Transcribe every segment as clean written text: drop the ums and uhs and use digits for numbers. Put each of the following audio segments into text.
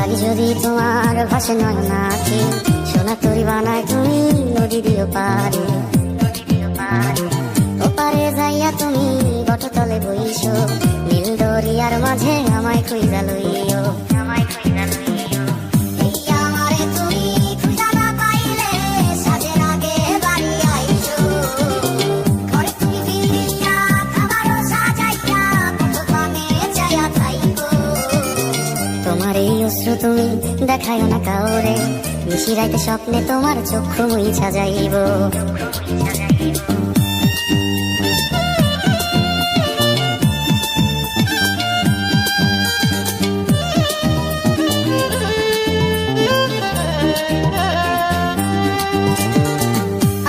লাগি যদি তোমার ভাসে নয়ন আঁখি, সোনা তরি বানায় তুমি নদী দিও পারে। ওপারে যাইয়া তুমি বটতলে বইছো, নীল দরিয়ার মাঝে আমায় খুঁজা লইও। তোমার এই অশ্রু তুমি দেখায় না কাউরে, নিশিরাইতে স্বপ্নে তোমার চক্ষু মুইছা যাইব।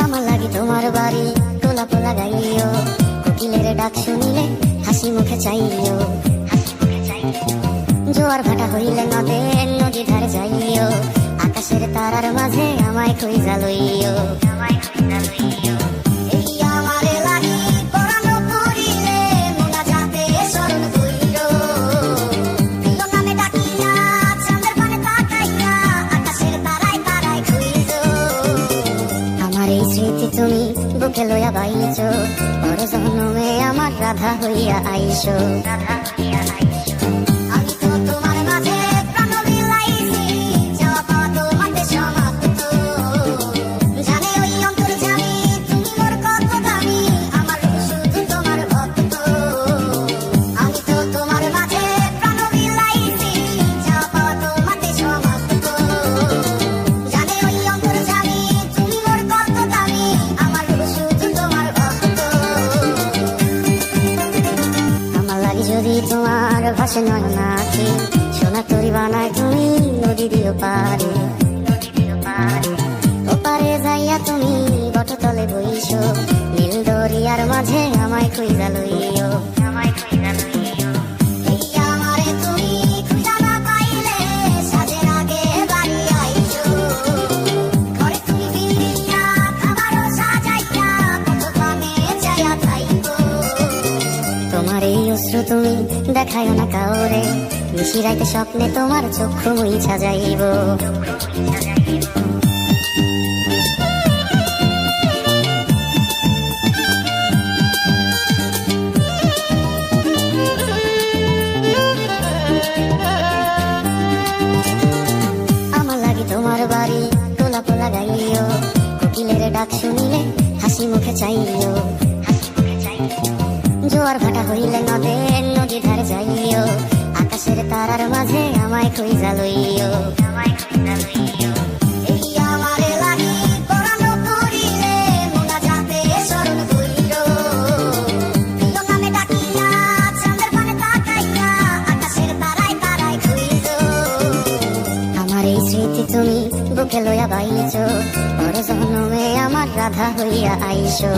আমার লাগি তোমার বাড়ি গোলাপ লাগাইও, কোকিলের ডাক শুনিলে হাসি মুখে চাইও। জোয়ার ভাটা হইলে নদী ধারে যাইও, আকাশের তারার মাঝে আমায় খুঁজা লইও। আমার এই স্মৃতি তুমি বুকে লইয়া বাইছো, পরে জন্মে আমার রাধা হইয়া আইসো। যদি তোমার ভাসে নয়ন আঁখি, সোনা তরি বানায় তুমি নদী দিও পারে। ওপারে যাইয়া তুমি বটতলে বইছো, নীল দরিয়ার মাঝে আমায় খুঁজা লইও। তোমার এই অশ্রু তুমি দেখায় না কাউরে, নিশিরাইতে স্বপ্নে তোমার চক্ষু মুইছা যাইব। আমার লাগি তোমার বাড়ি গোলাপ লাগাইও, কোকিলের ডাক শুনিলে হাসি মুখে চাইও। জোয়ার ভাটা হইলে নদী ধারে যাইও, আকাশের তারার মাঝে আমায় খুঁজা লইও। আমার এই স্মৃতি তুমি বুকে লইয়া বাইছো, পরে জন্মে আমার রাধা হইয়া আইসো।